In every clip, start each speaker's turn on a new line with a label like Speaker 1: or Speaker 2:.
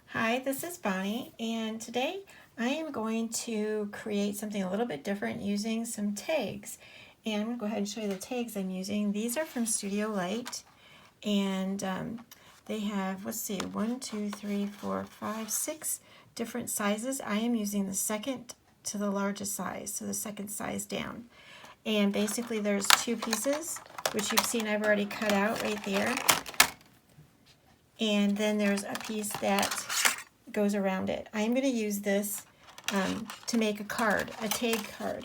Speaker 1: Hi, this is Bonnie, and today I am going to create something a little bit different using some tags. And I'm going to go ahead and show you the tags I'm using. These are from Studio Light, and they have, let's see, 1, 2, 3, 4, 5, 6 different sizes. I am using the second to the largest size, so the second size down. And basically there's two pieces, which you've seen I've already cut out right there. And then there's a piece that goes around it. I'm going to use this to make a card, a tag card.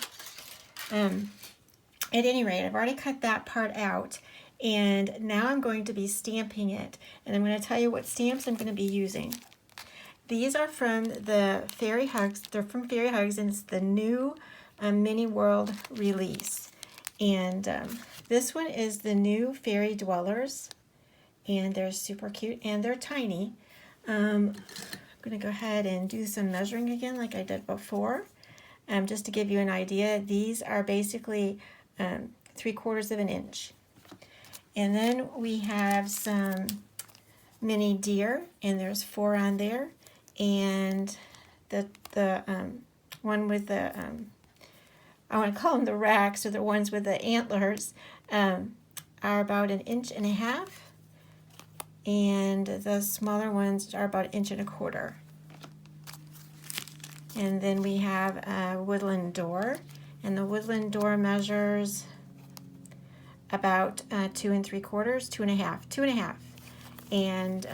Speaker 1: At any rate, I've already cut that part out, and now I'm going to be stamping it, and I'm going to tell you what stamps I'm going to be using. These are from the Fairy Hugs. They're from Fairy Hugs, and it's the new Mini World release. And this one is the new Fairy Dwellers, and they're super cute, and they're tiny. I'm going to go ahead and do some measuring again like I did before. Just to give you an idea, these are basically 3/4 of an inch. And then we have some mini deer, and there's 4 on there. And the one with the, I want to call them the racks, or the ones with the antlers, are about 1.5 inches. And the smaller ones are about 1.25 inches. And then we have a woodland door, and the woodland door measures about 2 3/4, 2.5, and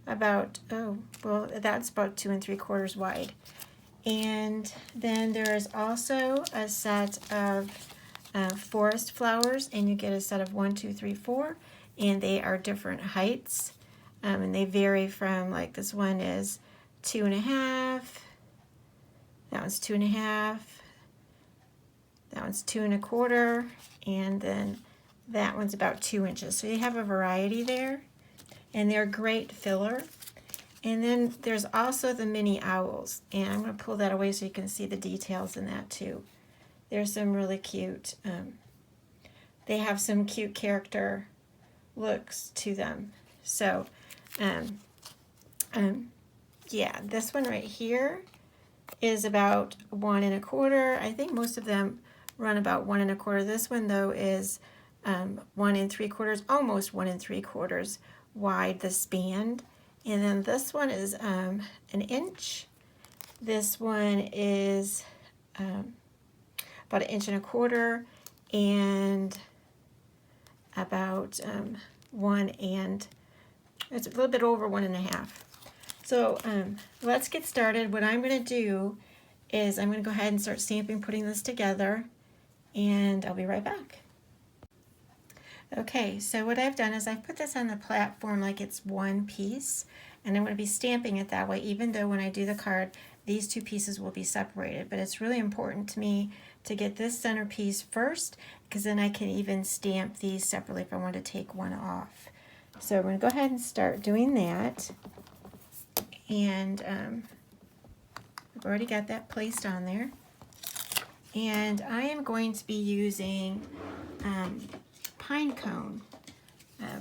Speaker 1: about, that's about 2 3/4 wide. And then there is also a set of forest flowers, and you get a set of 1, 2, 3, 4, and they are different heights, and they vary from, like, this one is 2.5, that one's 2.5, that one's 2 1/4, and then that one's about 2 inches. So you have a variety there, and they're great filler. And then there's also the mini owls, and I'm going to pull that away so you can see the details in that too. There's some really cute, they have some cute character looks to them. So, yeah, this one right here is about 1 1/4. I think most of them run about 1 1/4. This one though is 1 3/4, almost 1 3/4 wide, the span. And then this one is 1 inch. This one is about 1 1/4 inches, and about 1, and it's a little bit over 1.5. So let's get started. What I'm going to do is I'm going to go ahead and start stamping, putting this together, and I'll be right back. Okay, so what I've done is I've put this on the platform like it's one piece, and I'm going to be stamping it that way, even though when I do the card, these two pieces will be separated. But it's really important to me to get this center piece first, because then I can even stamp these separately if I want to take one off. So I'm going to go ahead and start doing that. And I've already got that placed on there. And I am going to be using pine cone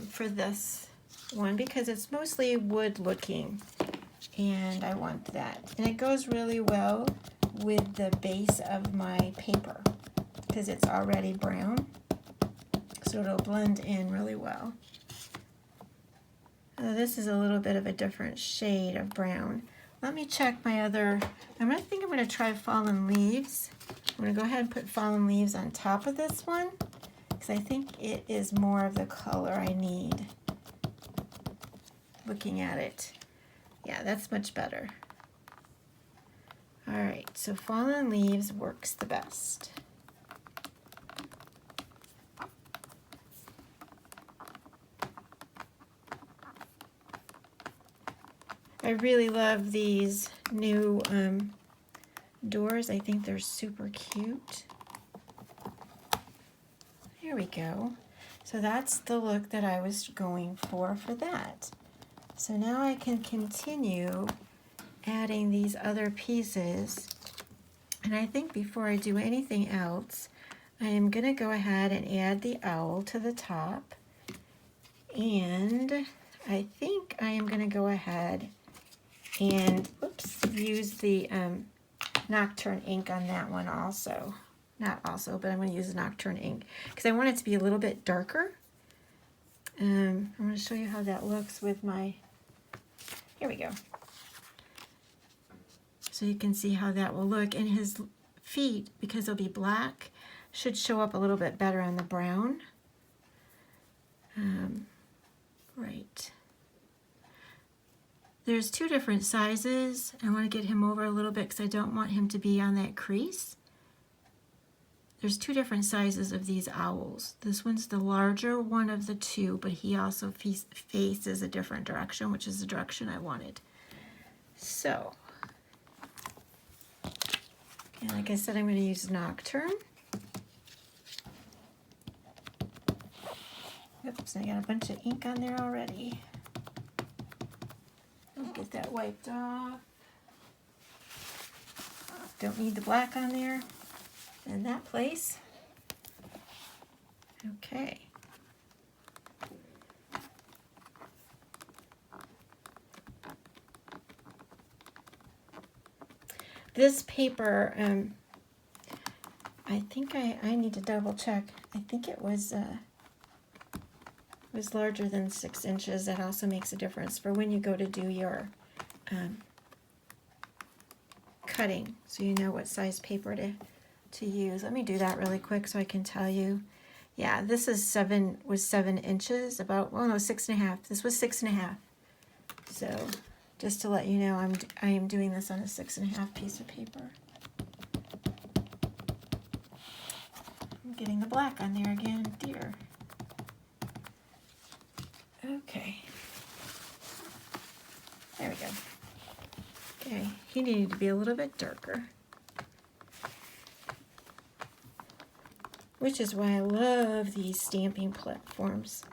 Speaker 1: for this one, because it's mostly wood looking, and I want that. And it goes really well with the base of my paper because it's already brown, so it'll blend in really well. This is a little bit of a different shade of brown. Let me check my other, I think I'm going to try Fallen Leaves. I'm going to go ahead and put Fallen Leaves on top of this one, because I think it is more of the color I need. Looking at it. Yeah, that's much better. Alright, so Fallen Leaves works the best. I really love these new doors. I think they're super cute. There we go. So that's the look that I was going for that. So now I can continue adding these other pieces And I think before I do anything else, I am going to go ahead and add the owl to the top. And I think I am going to go ahead and use the Nocturne ink on that one also. Not also, but I'm going to use the Nocturne ink because I want it to be a little bit darker. I'm going to show you how that looks with my, here we go. So you can see how that will look. And his feet, because they'll be black, should show up a little bit better on the brown. Right. There's two different sizes. I want to get him over a little bit because I don't want him to be on that crease. There's two different sizes of these owls. This one's the larger one of the two, but he also faces a different direction, which is the direction I wanted. So, and like I said, I'm going to use Nocturne. Oops, I got a bunch of ink on there already. I'll get that wiped off. Don't need the black on there in that place. Okay. This paper, I think I need to double check. I think it was larger than 6 inches. That also makes a difference for when you go to do your cutting, so you know what size paper to use. Let me do that really quick so I can tell you. Yeah, this is 7 inches, about, well, no, 6.5. This was 6.5. So just to let you know, I am doing this on a 6.5 piece of paper. I'm getting the black on there again, dear. Okay. There we go. Okay, he needed to be a little bit darker. Which is why I love these stamping platforms.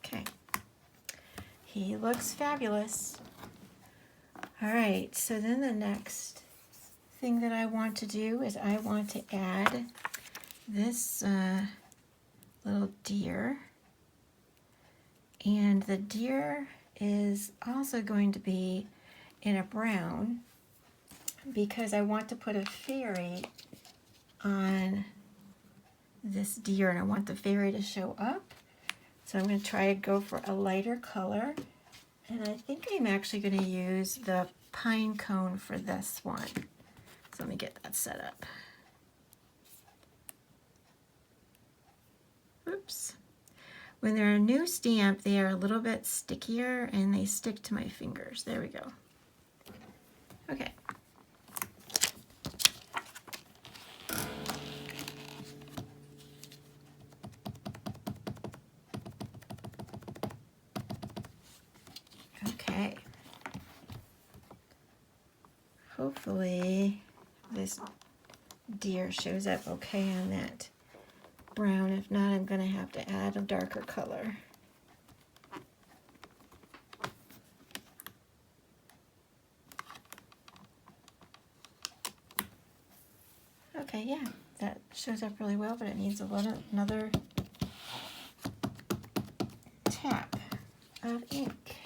Speaker 1: Okay. He looks fabulous. All right, so then the next thing that I want to do is I want to add this little deer. And the deer is also going to be in a brown because I want to put a fairy on this deer and I want the fairy to show up. So I'm going to try to go for a lighter color. And I think I'm actually going to use the pine cone for this one. So let me get that set up. Oops. When they're a new stamp, they are a little bit stickier and they stick to my fingers. There we go. Okay. Okay. Hopefully this deer shows up okay on that brown. If not, I'm going to have to add a darker color. Okay, yeah, that shows up really well, but it needs another tap of ink.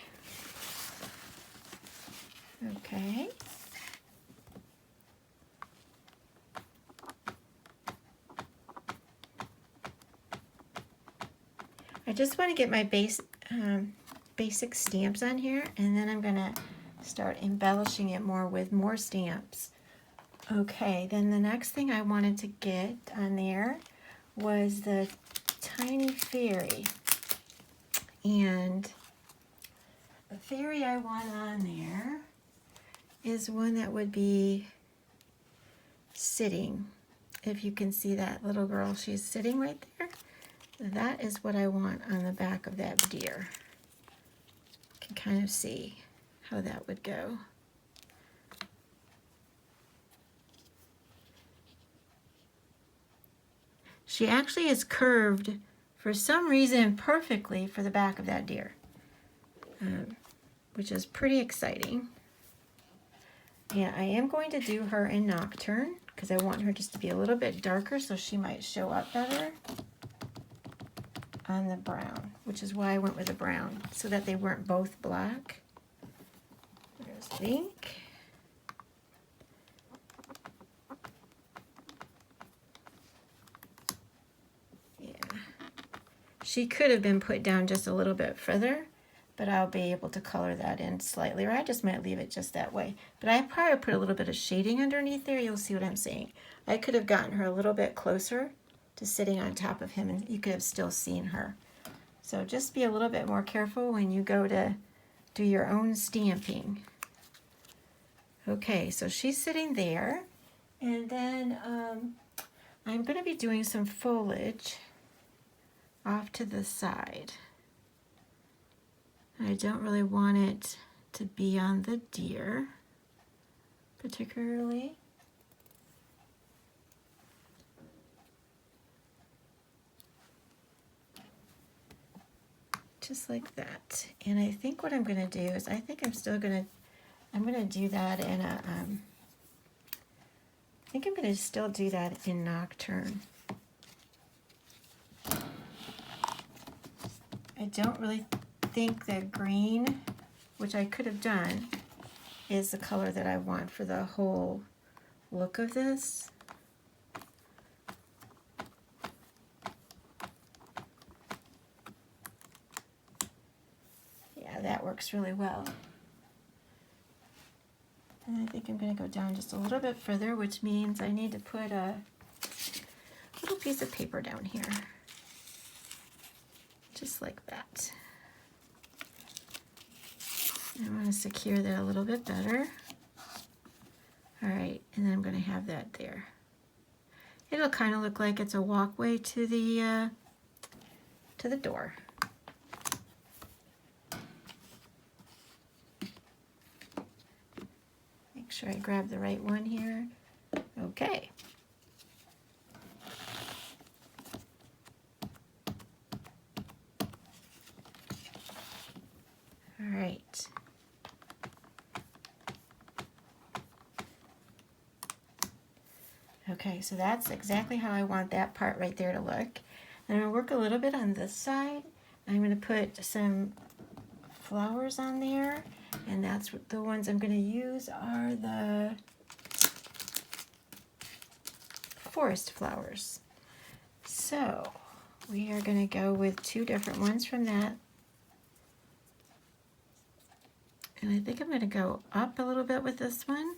Speaker 1: Okay. I just want to get my basic stamps on here, and then I'm going to start embellishing it more with more stamps. Okay, then the next thing I wanted to get on there was the tiny fairy. And the fairy I want on there is one that would be sitting. If you can see that little girl, she's sitting right there. That is what I want on the back of that deer. You can kind of see how that would go. She actually is curved for some reason perfectly for the back of that deer, which is pretty exciting. Yeah, I am going to do her in Nocturne because I want her just to be a little bit darker so she might show up better on the brown, which is why I went with the brown, so that they weren't both black. There's Link. Yeah. She could have been put down just a little bit further, but I'll be able to color that in slightly, or I just might leave it just that way. But I probably put a little bit of shading underneath there. You'll see what I'm saying. I could have gotten her a little bit closer to sitting on top of him, and you could have still seen her. So just be a little bit more careful when you go to do your own stamping. Okay, so she's sitting there, and then I'm going to be doing some foliage off to the side. I don't really want it to be on the deer, particularly. Just like that. And I think what I'm going to do is I'm going to do that in a, I think I'm going to still do that in Nocturne. I don't really think that green, which I could have done, is the color that I want for the whole look of this. Yeah, that works really well. And I think I'm going to go down just a little bit further, which means I need to put a little piece of paper down here. Just like that. I want to secure that a little bit better. All right, and then I'm going to have that there. It'll kind of look like it's a walkway to the door. Make sure I grab the right one here. Okay. All right. Okay, so that's exactly how I want that part right there to look. And I'm going to work a little bit on this side. I'm going to put some flowers on there, and that's what the ones I'm going to use are the forest flowers. So we are going to go with 2 different ones from that. And I think I'm going to go up a little bit with this one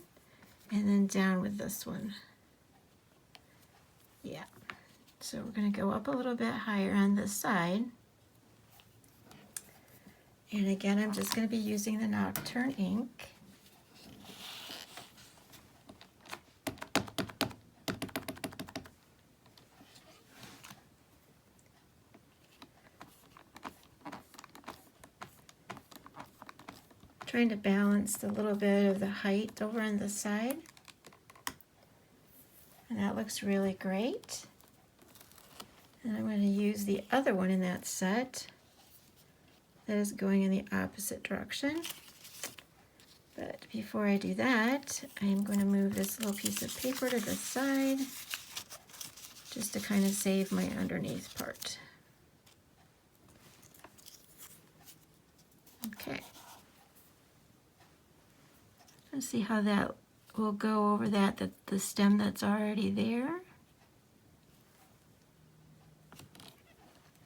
Speaker 1: and then down with this one. Yeah, so we're going to go up a little bit higher on this side. And again, I'm just going to be using the Nocturne ink. Trying to balance a little bit of the height over on the side. And that looks really great. And I'm going to use the other one in that set that is going in the opposite direction. But before I do that, I'm going to move this little piece of paper to the side just to kind of save my underneath part. Okay. Let's see how that will go over the stem that's already there.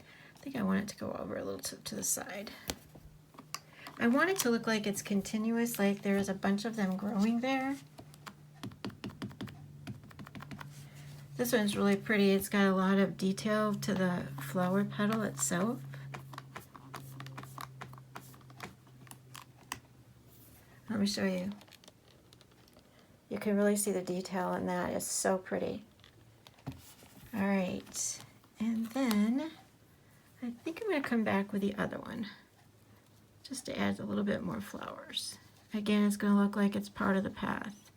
Speaker 1: I think I want it to go over a little to the side. I want it to look like it's continuous, like there's a bunch of them growing there. This one's really pretty. It's got a lot of detail to the flower petal itself. Let me show you. You can really see the detail in that. It's so pretty. All right, and then I think I'm going to come back with the other one just to add a little bit more flowers. Again, it's going to look like it's part of the path.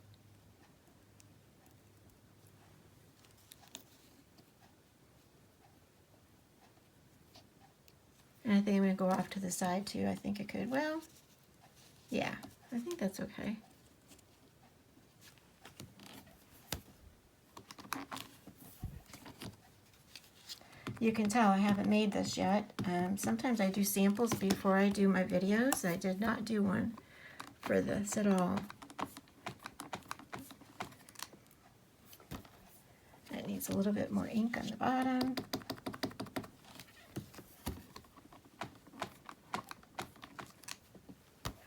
Speaker 1: And I think I'm going to go off to the side too. I think I could. Well, yeah, I think that's okay. You can tell I haven't made this yet. Sometimes I do samples before I do my videos. I did not do one for this at all. It needs a little bit more ink on the bottom.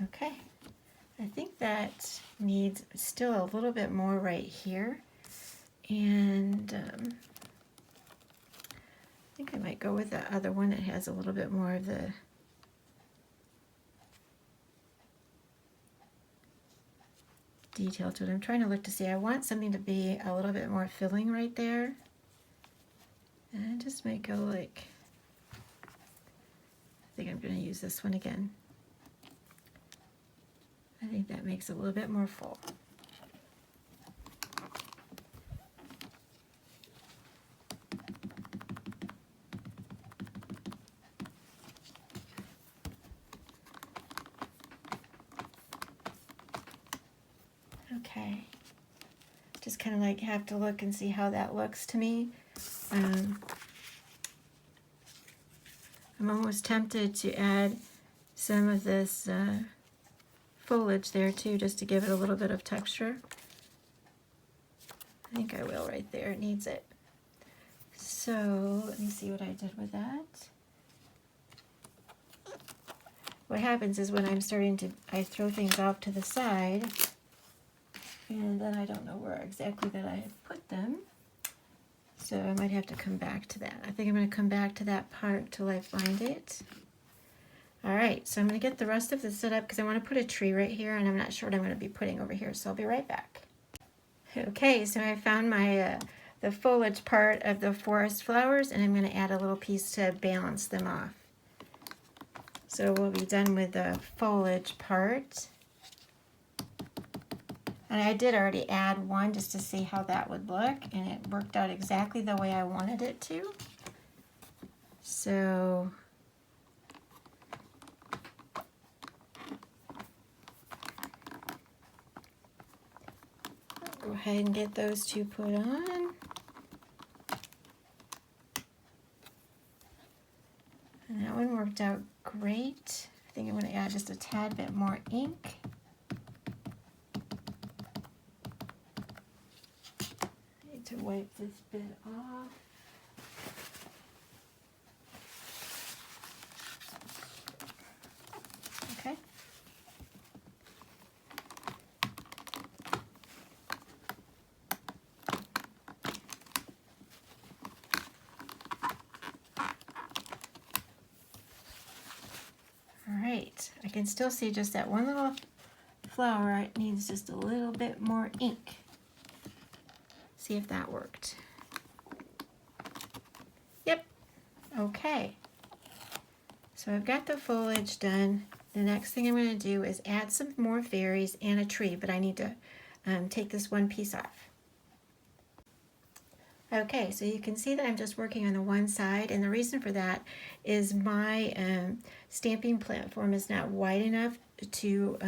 Speaker 1: Okay, I think that needs still a little bit more right here. And I think I might go with the other one that has a little bit more of the detail to it. I'm trying to look to see, I want something to be a little bit more filling right there. And I just might go like, I think I'm going to use this one again. I think that makes it a little bit more full. Okay, just kind of like have to look and see how that looks to me. I'm almost tempted to add some of this foliage there too, just to give it a little bit of texture. I think I will right there, it needs it. So let me see what I did with that. What happens is when I'm starting to, I throw things off to the side, and then I don't know where exactly that I have put them. So I might have to come back to that. I think I'm going to come back to that part till I find it. All right, so I'm going to get the rest of this set up because I want to put a tree right here, and I'm not sure what I'm going to be putting over here, so I'll be right back. Okay, so I found my the foliage part of the forest flowers, and I'm going to add a little piece to balance them off. So we'll be done with the foliage part. And I did already add one just to see how that would look, and it worked out exactly the way I wanted it to. So I'll go ahead and get those two put on. And that one worked out great. I think I'm going to add just a tad bit more ink. To wipe this bit off. Okay. All right, I can still see just that one little flower. It needs just a little bit more ink. See if that worked. Yep, okay. So I've got the foliage done. The next thing I'm going to do is add some more fairies and a tree, but I need to take this one piece off. Okay, so you can see that I'm just working on the one side, and the reason for that is my stamping platform is not wide enough to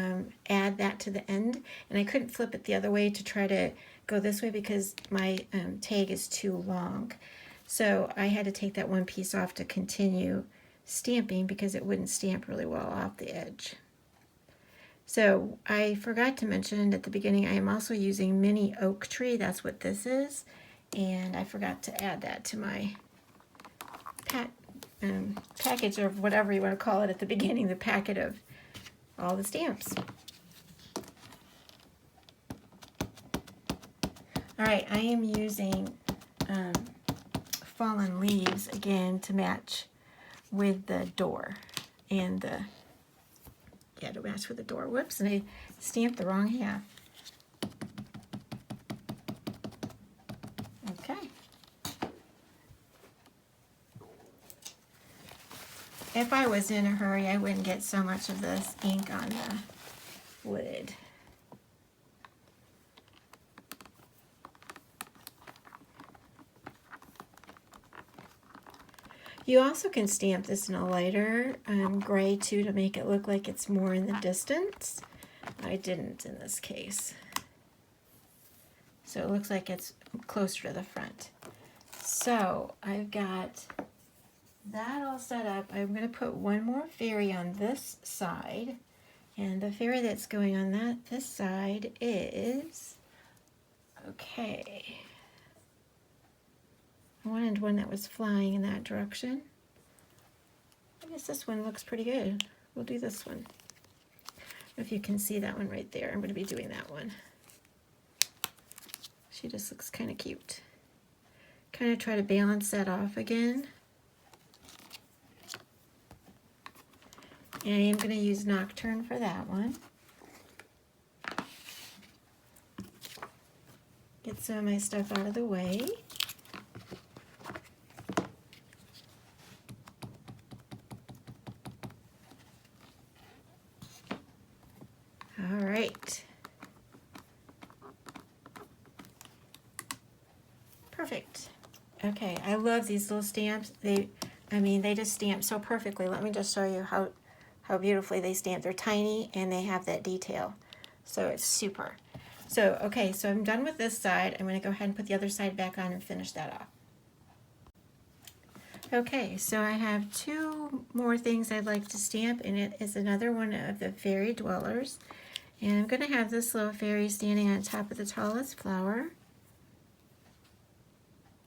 Speaker 1: add that to the end, and I couldn't flip it the other way to try to go this way because my tag is too long. So I had to take that one piece off to continue stamping because it wouldn't stamp really well off the edge. So I forgot to mention at the beginning, I am also using mini oak tree. That's what this is. And I forgot to add that to my package, or whatever you want to call it at the beginning, the packet of all the stamps. All right, I am using fallen leaves again to match with the door and the, yeah, to match with the door. Whoops, and I stamped the wrong half. Okay. If I was in a hurry, I wouldn't get so much of this ink on the lid. You also can stamp this in a lighter gray too to make it look like it's more in the distance. I didn't in this case. So it looks like it's closer to the front. So I've got that all set up, I'm going to put one more fairy on this side. And the fairy that's going on this side is, okay, I wanted one that was flying in that direction. I guess this one looks pretty good. We'll do this one. If you can see that one right there, I'm going to be doing that one. She just looks kind of cute. Kind of try to balance that off again. And I am going to use Nocturne for that one. Get some of my stuff out of the way. All right. Perfect. Okay, I love these little stamps. They just stamp so perfectly. Let me just show you how beautifully they stamp. They're tiny and they have that detail. So it's super. So, okay, so I'm done with this side. I'm going to go ahead and put the other side back on and finish that off. Okay, so I have two more things I'd like to stamp, and it is another one of the fairy dwellers. And I'm going to have this little fairy standing on top of the tallest flower.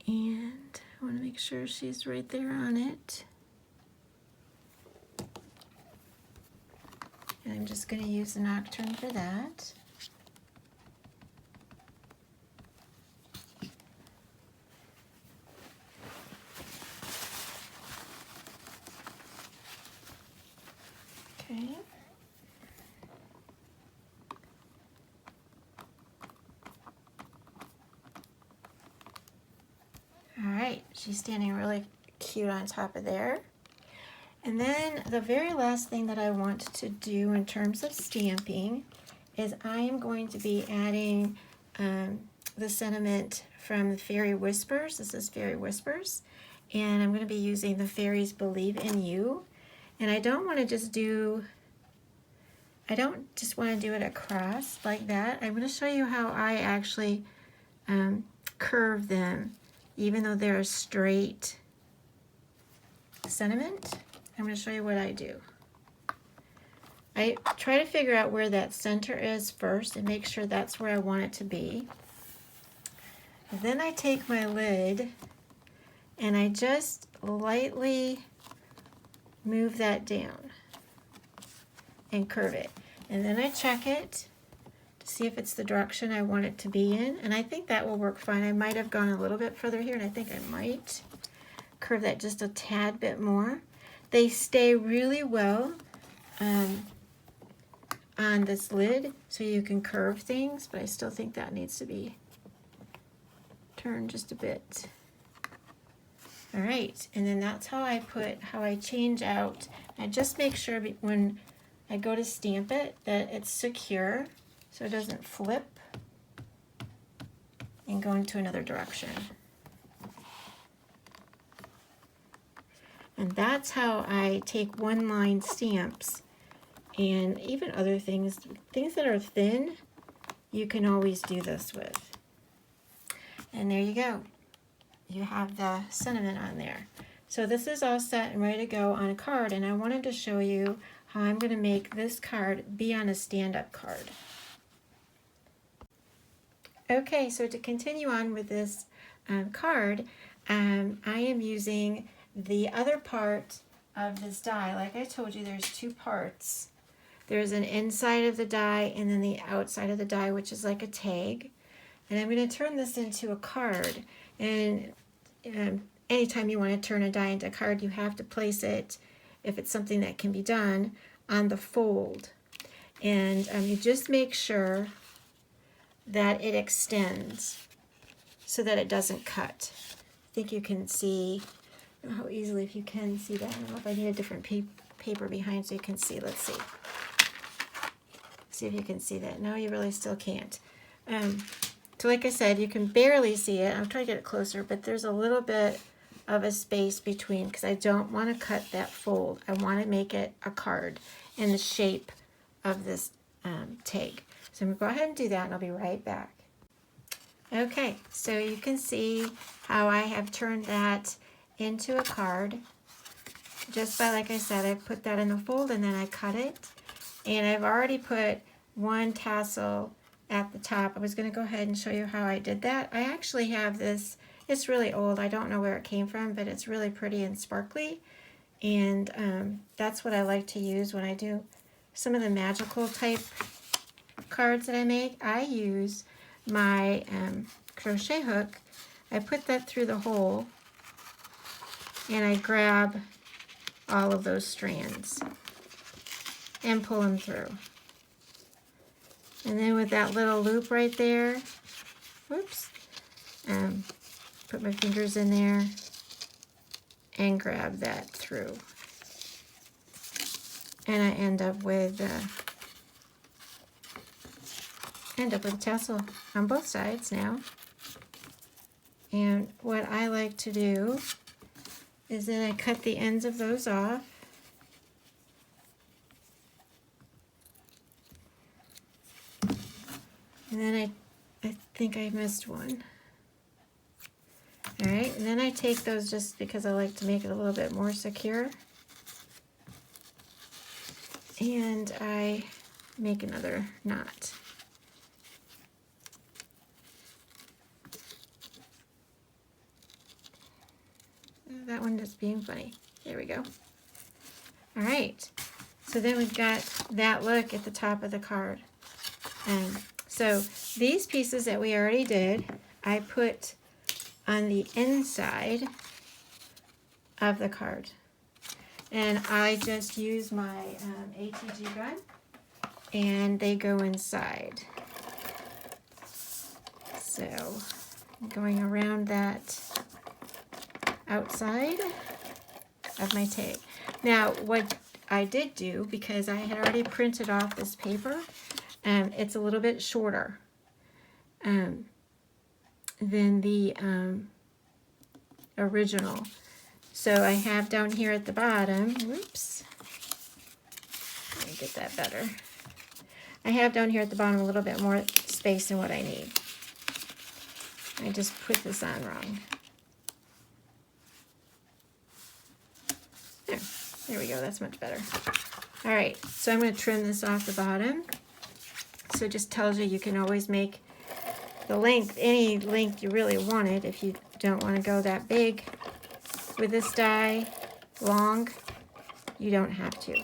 Speaker 1: And I want to make sure she's right there on it. And I'm just going to use the Nocturne for that. Okay. All right, she's standing really cute on top of there. And then the very last thing that I want to do in terms of stamping is I am going to be adding the sentiment from the Fairy Whispers. This is Fairy Whispers. And I'm going to be using the Fairies Believe in You. And I don't want to just do, I don't just want to do it across like that. I'm going to show you how I actually curve them, even though they're a straight sentiment. I'm going to show you what I do. I try to figure out where that center is first and make sure that's where I want it to be. And then I take my lid and I just lightly move that down and curve it. And then I check it to see if it's the direction I want it to be in. And I think that will work fine. I might have gone a little bit further here, and I think I might curve that just a tad bit more. They stay really well on this lid, so you can curve things, but I still think that needs to be turned just a bit. All right, and then that's how I change out. I just make sure when I go to stamp it that it's secure so it doesn't flip and go into another direction. And that's how I take one-line stamps, and even other things that are thin, you can always do this with. And there you go. You have the sentiment on there. So this is all set and ready to go on a card, and I wanted to show you how I'm going to make this card be on a stand-up card. Okay, so to continue on with this card, I am using the other part of this die. Like I told you, there's two parts. There's an inside of the die and then the outside of the die, which is like a tag. And I'm going to turn this into a card. And anytime you want to turn a die into a card, you have to place it, if it's something that can be done, on the fold. And you just make sure that it extends so that it doesn't cut. I think you can see how easily, if you can see that. I don't know if I need a different paper behind so you can see. Let's see. See if you can see that. No, you really still can't. So like I said, you can barely see it. I'll try to get it closer, but there's a little bit of a space between because I don't want to cut that fold. I want to make it a card in the shape of this tag. So I'm going to go ahead and do that, and I'll be right back. Okay, so you can see how I have turned that into a card. just by, like I said, I put that in a fold and then I cut it. And I've already put one tassel at the top. I was going to go ahead and show you how I did that. I actually have this, it's really old. I don't know where it came from, but it's really pretty and sparkly. And that's what I like to use when I do some of the magical type cards that I make. I use my crochet hook. I put that through the hole and I grab all of those strands and pull them through. And then with that little loop right there, whoops, put my fingers in there and grab that through. And I end up with a tassel on both sides now. And what I like to do is then I cut the ends of those off. And then I think I missed one. All right, and then I take those just because I like to make it a little bit more secure. And I make another knot. That one just being funny. There we go. All right, so then we've got that look at the top of the card. So these pieces that we already did, I put on the inside of the card. And I just use my ATG gun, and they go inside. So I'm going around that outside of my tag. Now, what I did do, because I had already printed off this paper, it's a little bit shorter than the original. So I have down here at the bottom, whoops, let me get that better. I have down here at the bottom a little bit more space than what I need. I just put this on wrong. There we go, that's much better. All right, so I'm going to trim this off the bottom. So it just tells you you can always make the length, any length you really want it. If you don't want to go that big with this die, long, you don't have to.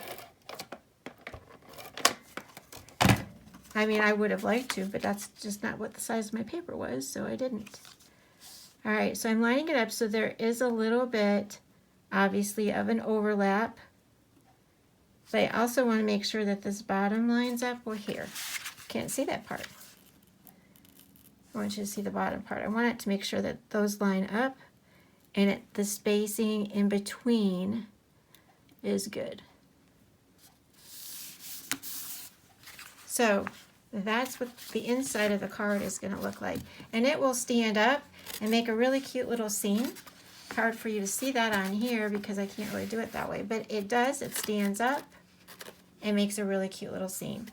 Speaker 1: I mean, I would have liked to, but that's just not what the size of my paper was, so I didn't. All right, so I'm lining it up so there is a little bit, obviously, of an overlap. But I also want to make sure that this bottom lines up. Well, here. Can't see that part. I want you to see the bottom part. I want it to make sure that those line up and the spacing in between is good. So that's what the inside of the card is going to look like. And it will stand up and make a really cute little scene. Hard for you to see that on here because I can't really do it that way. But it does. It stands up and makes a really cute little scene.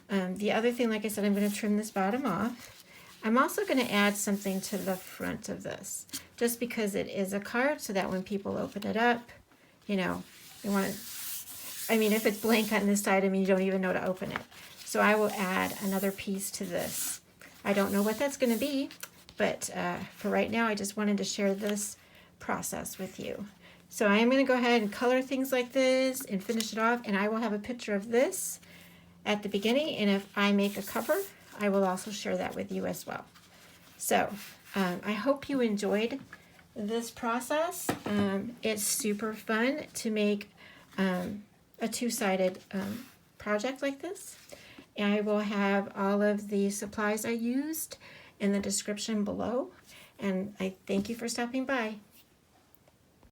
Speaker 1: The other thing, like I said, I'm going to trim this bottom off. I'm also going to add something to the front of this, just because it is a card, so that when people open it up, you know, they want to, I mean, if it's blank on this side, I mean, you don't even know to open it. So I will add another piece to this. I don't know what that's going to be, but for right now, I just wanted to share this process with you. So I am going to go ahead and color things like this and finish it off, and I will have a picture of this at the beginning, and if I make a cover, I will also share that with you as well. So I hope you enjoyed this process. It's super fun to make a two-sided project like this. And I will have all of the supplies I used in the description below. And I thank you for stopping by.